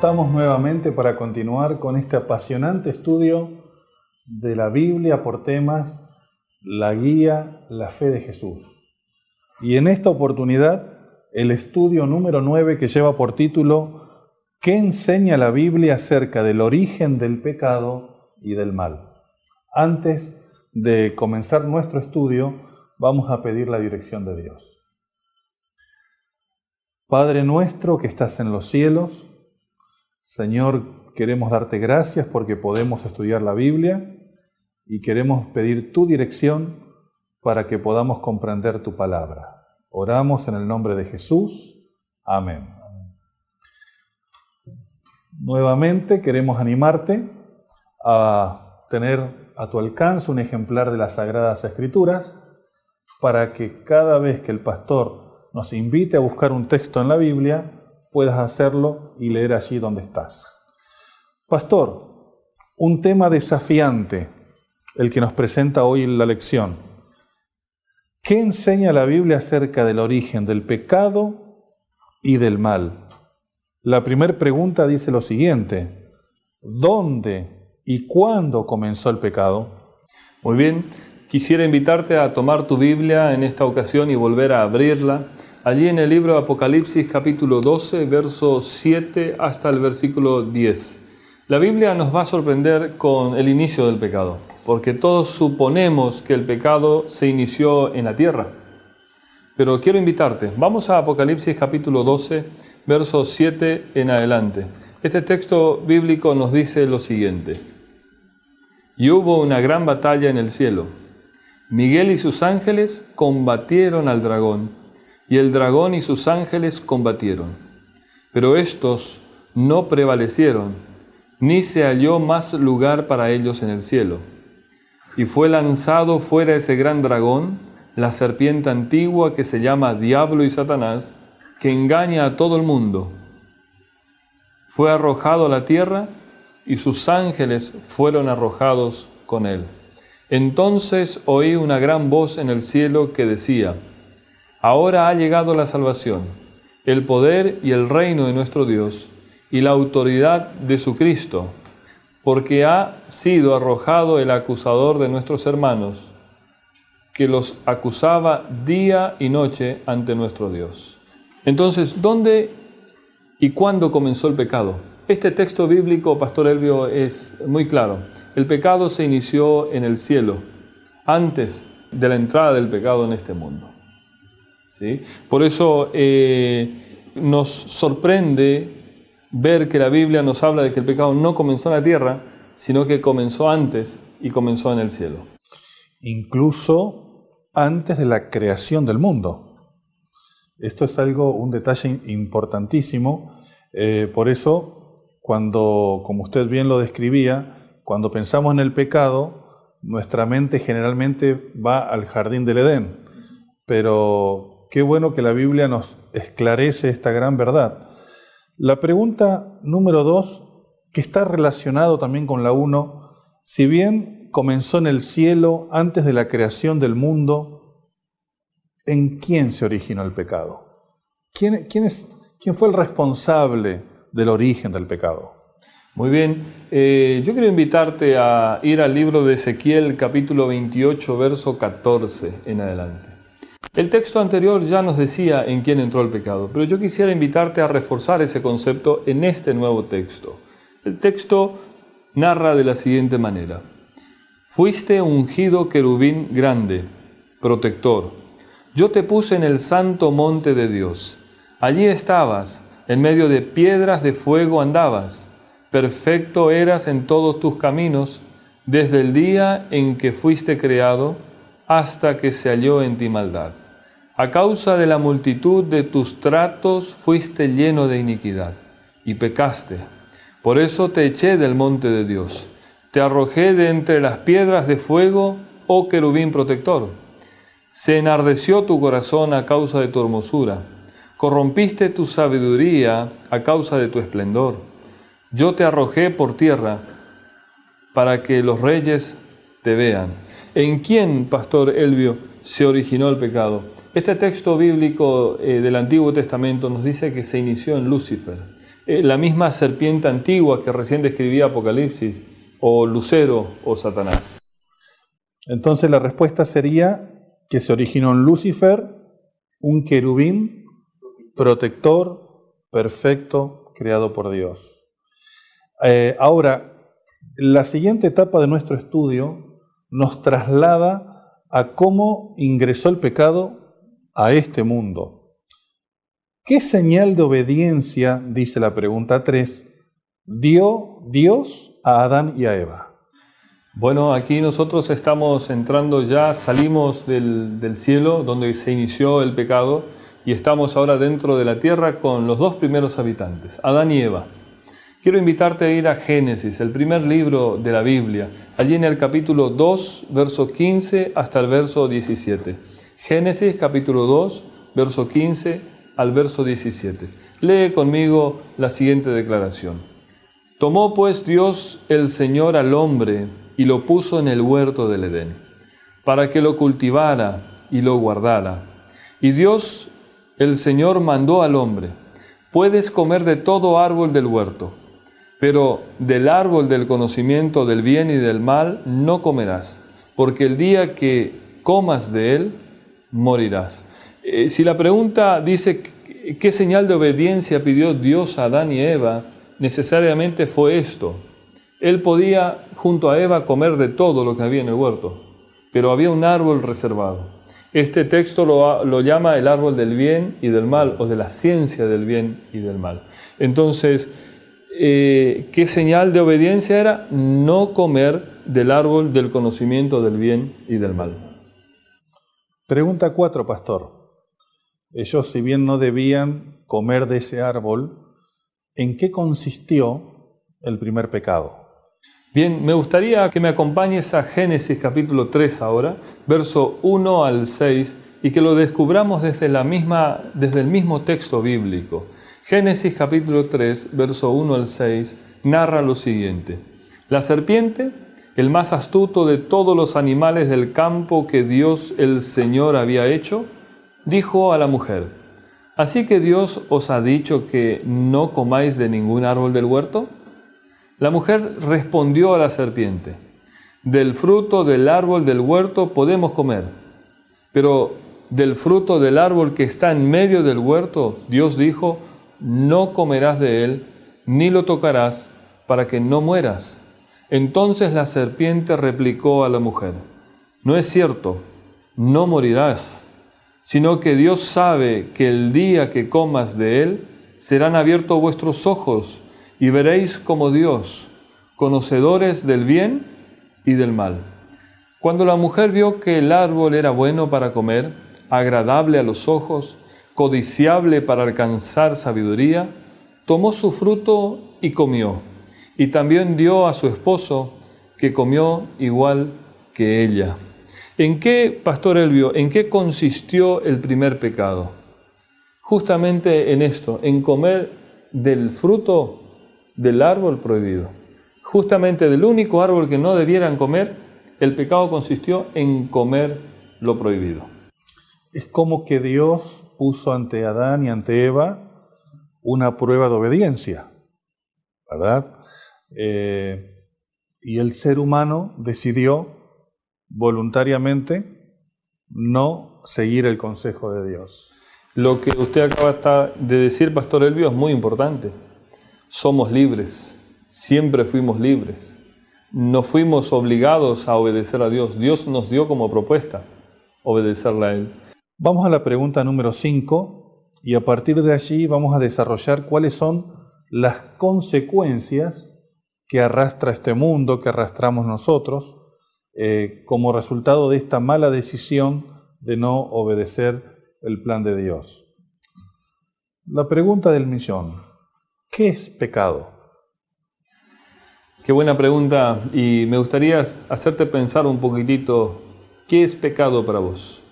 estamos nuevamente para continuar con este apasionante estudio de la Biblia por temas, la guía, la fe de Jesús. Y en esta oportunidad, el estudio número 9 que lleva por título ¿Qué enseña la Biblia acerca del origen del pecado y del mal? Antes de comenzar nuestro estudio, vamos a pedir la dirección de Dios. Padre nuestro que estás en los cielos, Señor, queremos darte gracias porque podemos estudiar la Biblia y queremos pedir tu dirección para que podamos comprender tu palabra. Oramos en el nombre de Jesús. Amén. Nuevamente queremos animarte a tener a tu alcance un ejemplar de las Sagradas Escrituras para que cada vez que el pastor nos invite a buscar un texto en la Biblia, puedas hacerlo y leer allí donde estás. Pastor, un tema desafiante, el que nos presenta hoy en la lección. ¿Qué enseña la Biblia acerca del origen del pecado y del mal? La primera pregunta dice lo siguiente: ¿dónde y cuándo comenzó el pecado? Muy bien, quisiera invitarte a tomar tu Biblia en esta ocasión y volver a abrirla. Allí en el libro de Apocalipsis capítulo 12, verso 7 hasta el versículo 10. La Biblia nos va a sorprender con el inicio del pecado, porque todos suponemos que el pecado se inició en la tierra. Pero quiero invitarte, vamos a Apocalipsis capítulo 12, verso 7 en adelante. Este texto bíblico nos dice lo siguiente: Y hubo una gran batalla en el cielo. Miguel y sus ángeles combatieron al dragón, y el dragón y sus ángeles combatieron. Pero estos no prevalecieron, ni se halló más lugar para ellos en el cielo. Y fue lanzado fuera ese gran dragón, la serpiente antigua que se llama Diablo y Satanás, que engaña a todo el mundo. Fue arrojado a la tierra, y sus ángeles fueron arrojados con él. Entonces oí una gran voz en el cielo que decía: Ahora ha llegado la salvación, el poder y el reino de nuestro Dios, y la autoridad de su Cristo, porque ha sido arrojado el acusador de nuestros hermanos, que los acusaba día y noche ante nuestro Dios. Entonces, ¿dónde y cuándo comenzó el pecado? Este texto bíblico, Pastor Elvio, es muy claro. El pecado se inició en el cielo, antes de la entrada del pecado en este mundo. ¿Sí? Por eso nos sorprende ver que la Biblia nos habla de que el pecado no comenzó en la tierra, sino que comenzó antes y comenzó en el cielo. Incluso antes de la creación del mundo. Esto es un detalle importantísimo. Por eso, como usted bien lo describía, cuando pensamos en el pecado, nuestra mente generalmente va al jardín del Edén. Pero qué bueno que la Biblia nos esclarece esta gran verdad. La pregunta número 2, que está relacionado también con la 1, si bien comenzó en el cielo antes de la creación del mundo, ¿en quién se originó el pecado? ¿Quién fue el responsable del origen del pecado? Muy bien, yo quiero invitarte a ir al libro de Ezequiel capítulo 28, verso 14 en adelante. El texto anterior ya nos decía en quién entró el pecado, pero yo quisiera invitarte a reforzar ese concepto en este nuevo texto. El texto narra de la siguiente manera: Fuiste ungido querubín grande, protector. Yo te puse en el santo monte de Dios. Allí estabas, en medio de piedras de fuego andabas. Perfecto eras en todos tus caminos, desde el día en que fuiste creado, hasta que se halló en ti maldad. A causa de la multitud de tus tratos fuiste lleno de iniquidad, y pecaste. Por eso te eché del monte de Dios. Te arrojé de entre las piedras de fuego, oh querubín protector. Se enardeció tu corazón a causa de tu hermosura. Corrompiste tu sabiduría a causa de tu esplendor. Yo te arrojé por tierra para que los reyes te vean. ¿En quién, Pastor Elvio, se originó el pecado? Este texto bíblico del Antiguo Testamento nos dice que se inició en Lucifer. la misma serpiente antigua que recién describía Apocalipsis, o Lucero o Satanás? Entonces la respuesta sería que se originó en Lucifer, un querubín protector, perfecto, creado por Dios. Ahora, la siguiente etapa de nuestro estudio nos traslada a cómo ingresó el pecado a este mundo. ¿Qué señal de obediencia, dice la pregunta 3, dio Dios a Adán y a Eva? Bueno, aquí nosotros estamos entrando ya, salimos del cielo donde se inició el pecado y estamos ahora dentro de la tierra con los dos primeros habitantes, Adán y Eva. Quiero invitarte a ir a Génesis, el primer libro de la Biblia, allí en el capítulo 2, verso 15 hasta el verso 17. Génesis capítulo 2, verso 15 al verso 17. Lee conmigo la siguiente declaración. Tomó pues Dios el Señor al hombre y lo puso en el huerto del Edén, para que lo cultivara y lo guardara. Y Dios el Señor mandó al hombre, puedes comer de todo árbol del huerto, pero del árbol del conocimiento del bien y del mal no comerás, porque el día que comas de él, morirás. Si la pregunta dice, ¿qué señal de obediencia pidió Dios a Adán y Eva? Necesariamente fue esto. Él podía, junto a Eva, comer de todo lo que había en el huerto, pero había un árbol reservado. Este texto lo llama el árbol del bien y del mal, o de la ciencia del bien y del mal. Entonces, ¿qué señal de obediencia era? No comer del árbol del conocimiento del bien y del mal. Pregunta 4, pastor. Ellos, si bien no debían comer de ese árbol, ¿en qué consistió el primer pecado? Bien, me gustaría que me acompañes a Génesis capítulo 3 ahora, verso 1 al 6, y que lo descubramos desde el mismo texto bíblico. Génesis capítulo 3, verso 1 al 6, narra lo siguiente. La serpiente, el más astuto de todos los animales del campo que Dios el Señor había hecho, dijo a la mujer, ¿así que Dios os ha dicho que no comáis de ningún árbol del huerto? La mujer respondió a la serpiente, del fruto del árbol del huerto podemos comer, pero del fruto del árbol que está en medio del huerto, Dios dijo, no comerás de él, ni lo tocarás, para que no mueras. Entonces la serpiente replicó a la mujer, no es cierto, no morirás, sino que Dios sabe que el día que comas de él, serán abiertos vuestros ojos y veréis como Dios, conocedores del bien y del mal. Cuando la mujer vio que el árbol era bueno para comer, agradable a los ojos, codiciable para alcanzar sabiduría, tomó su fruto y comió, y también dio a su esposo, que comió igual que ella. ¿En qué, Pastor Elvio, en qué consistió el primer pecado? Justamente en esto, en comer del fruto del árbol prohibido. Justamente del único árbol que no debieran comer, el pecado consistió en comer lo prohibido. Es como que Dios puso ante Adán y ante Eva una prueba de obediencia, ¿verdad? Y el ser humano decidió voluntariamente no seguir el consejo de Dios. Lo que usted acaba de decir, Pastor Elvio, es muy importante. Somos libres, siempre fuimos libres. No fuimos obligados a obedecer a Dios. Dios nos dio como propuesta obedecerle a Él. Vamos a la pregunta número 5 y a partir de allí vamos a desarrollar cuáles son las consecuencias que arrastra este mundo, que arrastramos nosotros, como resultado de esta mala decisión de no obedecer el plan de Dios. La pregunta del millón, ¿qué es pecado? Qué buena pregunta, y me gustaría hacerte pensar un poquitito, ¿qué es pecado para vos?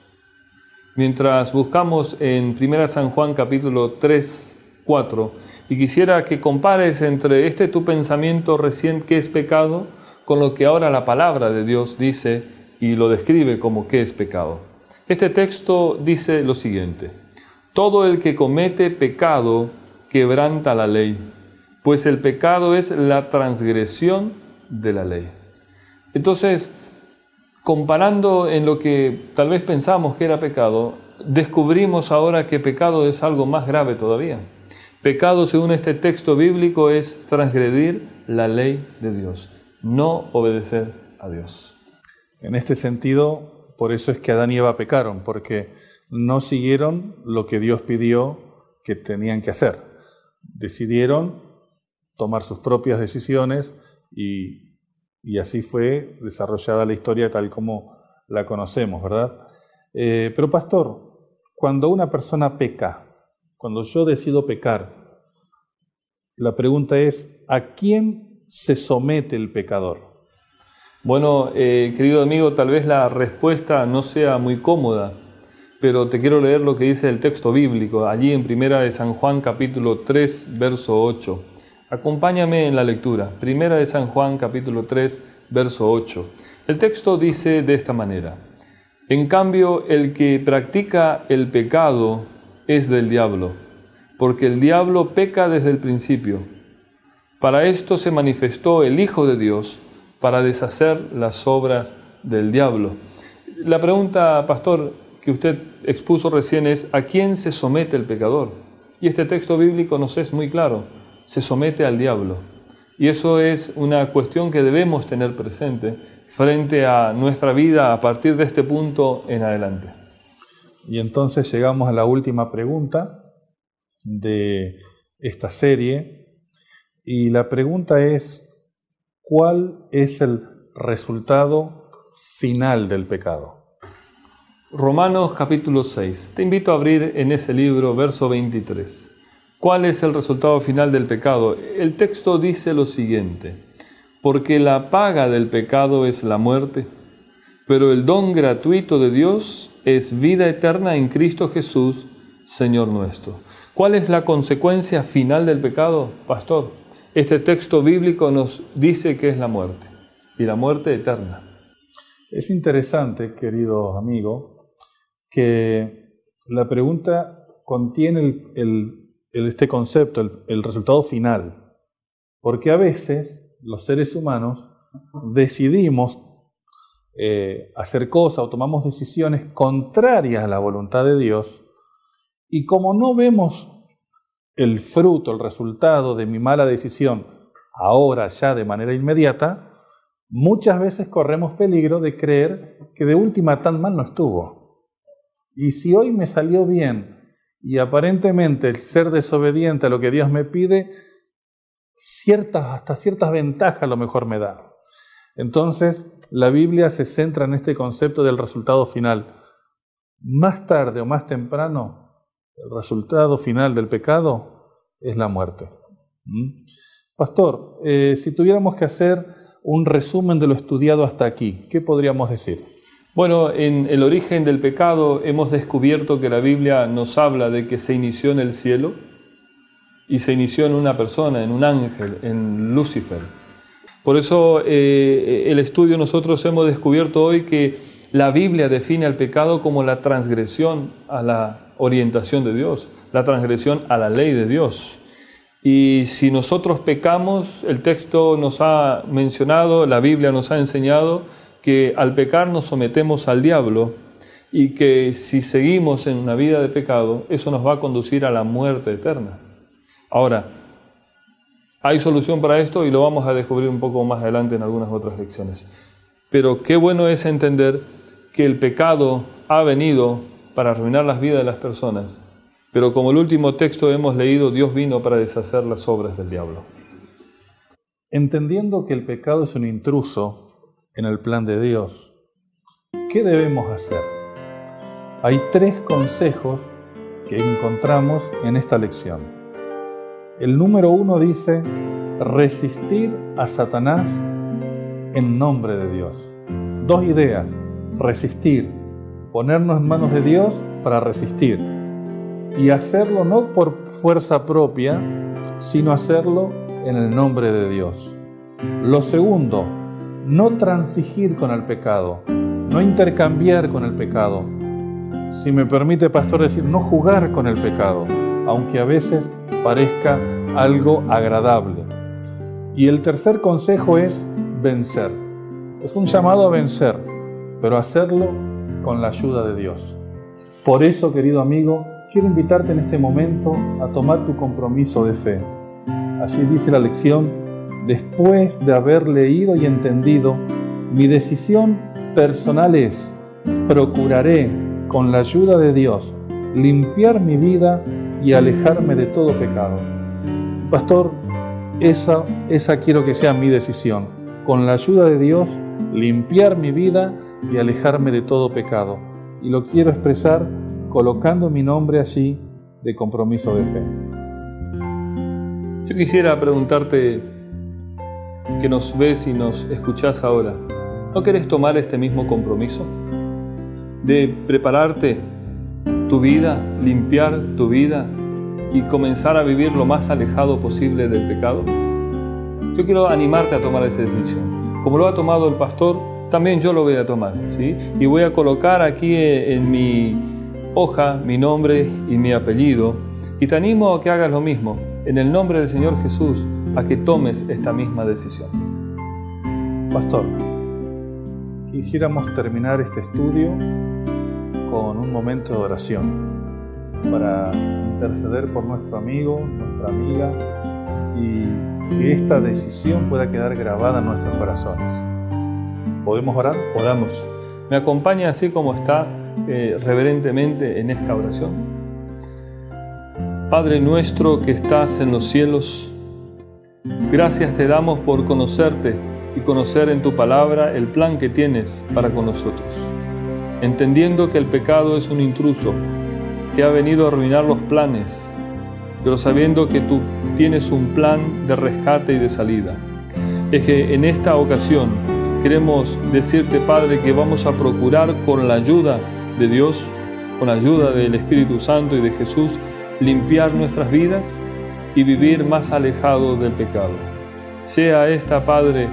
Mientras buscamos en 1 San Juan capítulo 3, 4, y quisiera que compares entre tu pensamiento recién, ¿qué es pecado?, con lo que ahora la palabra de Dios dice y lo describe como ¿qué es pecado? Este texto dice lo siguiente: todo el que comete pecado quebranta la ley, pues el pecado es la transgresión de la ley. Entonces, comparando en lo que tal vez pensamos que era pecado, descubrimos ahora que pecado es algo más grave todavía. Pecado, según este texto bíblico, es transgredir la ley de Dios, no obedecer a Dios. En este sentido, por eso es que Adán y Eva pecaron, porque no siguieron lo que Dios pidió que tenían que hacer. Decidieron tomar sus propias decisiones y así fue desarrollada la historia tal como la conocemos, ¿verdad? Pero pastor, cuando una persona peca, cuando yo decido pecar, la pregunta es, ¿a quién se somete el pecador? Bueno, querido amigo, tal vez la respuesta no sea muy cómoda, pero te quiero leer lo que dice el texto bíblico, allí en Primera de San Juan, capítulo 3, verso 8. Acompáñame en la lectura. Primera de San Juan, capítulo 3, verso 8. El texto dice de esta manera: en cambio, el que practica el pecado es del diablo, porque el diablo peca desde el principio. Para esto se manifestó el Hijo de Dios, para deshacer las obras del diablo. La pregunta, pastor, que usted expuso recién es: ¿a quién se somete el pecador? Y este texto bíblico nos es muy claro: se somete al diablo. Y eso es una cuestión que debemos tener presente frente a nuestra vida a partir de este punto en adelante. Y entonces llegamos a la última pregunta de esta serie, y la pregunta es: ¿cuál es el resultado final del pecado? Romanos capítulo 6. Te invito a abrir en ese libro, verso 23. ¿Cuál es el resultado final del pecado? El texto dice lo siguiente: porque la paga del pecado es la muerte, pero el don gratuito de Dios es vida eterna en Cristo Jesús, Señor nuestro. ¿Cuál es la consecuencia final del pecado, pastor? Este texto bíblico nos dice que es la muerte, y la muerte eterna. Es interesante, querido amigo, que la pregunta contiene este concepto, el resultado final, porque a veces los seres humanos decidimos hacer cosas o tomamos decisiones contrarias a la voluntad de Dios, y como no vemos el fruto, el resultado de mi mala decisión ahora ya de manera inmediata, muchas veces corremos peligro de creer que de última tan mal no estuvo. Y si hoy me salió bien y aparentemente el ser desobediente a lo que Dios me pide, hasta ciertas ventajas a lo mejor me da. Entonces, la Biblia se centra en este concepto del resultado final. Más tarde o más temprano, el resultado final del pecado es la muerte. Pastor, si tuviéramos que hacer un resumen de lo estudiado hasta aquí, ¿qué podríamos decir? Bueno, en el origen del pecado hemos descubierto que la Biblia nos habla de que se inició en el cielo y se inició en una persona, en un ángel, en Lucifer. Por eso el estudio nosotros hemos descubierto hoy que la Biblia define al pecado como la transgresión a la orientación de Dios, la transgresión a la ley de Dios. Y si nosotros pecamos, el texto nos ha mencionado, la Biblia nos ha enseñado que al pecar nos sometemos al diablo y que si seguimos en una vida de pecado, eso nos va a conducir a la muerte eterna. Ahora, hay solución para esto y lo vamos a descubrir un poco más adelante en algunas otras lecciones. Pero qué bueno es entender que el pecado ha venido para arruinar las vidas de las personas, pero como el último texto hemos leído, Dios vino para deshacer las obras del diablo. Entendiendo que el pecado es un intruso en el plan de Dios, ¿qué debemos hacer? Hay 3 consejos que encontramos en esta lección. El número 1 dice: resistir a Satanás en nombre de Dios. 2 ideas: resistir, ponernos en manos de Dios para resistir, y hacerlo no por fuerza propia, sino hacerlo en el nombre de Dios. Lo segundo: no transigir con el pecado, no intercambiar con el pecado. Si me permite, pastor, decir, no jugar con el pecado, aunque a veces parezca algo agradable. Y el tercer consejo es vencer. Es un llamado a vencer, pero hacerlo con la ayuda de Dios. Por eso, querido amigo, quiero invitarte en este momento a tomar tu compromiso de fe. Allí dice la lección: después de haber leído y entendido, mi decisión personal es: procuraré, con la ayuda de Dios, limpiar mi vida y alejarme de todo pecado. Pastor, esa quiero que sea mi decisión. Con la ayuda de Dios, limpiar mi vida y alejarme de todo pecado. Y lo quiero expresar colocando mi nombre allí de compromiso de fe. Yo quisiera preguntarte, que nos ves y nos escuchás ahora, ¿no querés tomar este mismo compromiso? De prepararte tu vida, limpiar tu vida y comenzar a vivir lo más alejado posible del pecado. Yo quiero animarte a tomar esa decisión. Como lo ha tomado el pastor, también yo lo voy a tomar, ¿sí? Y voy a colocar aquí en mi hoja mi nombre y mi apellido. Y te animo a que hagas lo mismo, en el nombre del Señor Jesús, a que tomes esta misma decisión. Pastor, quisiéramos terminar este estudio con un momento de oración para interceder por nuestro amigo, nuestra amiga, y que esta decisión pueda quedar grabada en nuestros corazones. ¿Podemos orar? Oramos. ¿Me acompaña así como está reverentemente en esta oración? Padre nuestro que estás en los cielos, gracias te damos por conocerte y conocer en tu palabra el plan que tienes para con nosotros. Entendiendo que el pecado es un intruso que ha venido a arruinar los planes, pero sabiendo que tú tienes un plan de rescate y de salida. Es que en esta ocasión queremos decirte, Padre, que vamos a procurar con la ayuda de Dios, con la ayuda del Espíritu Santo y de Jesús, limpiar nuestras vidas y vivir más alejados del pecado. Sea esta, Padre,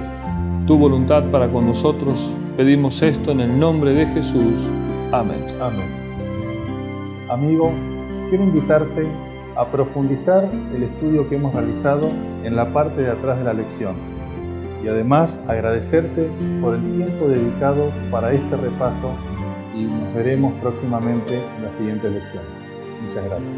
tu voluntad para con nosotros. Pedimos esto en el nombre de Jesús. Amén. Amén. Amigo, quiero invitarte a profundizar el estudio que hemos realizado en la parte de atrás de la lección y además agradecerte por el tiempo dedicado para este repaso y nos veremos próximamente en la siguiente lección. Muchas gracias.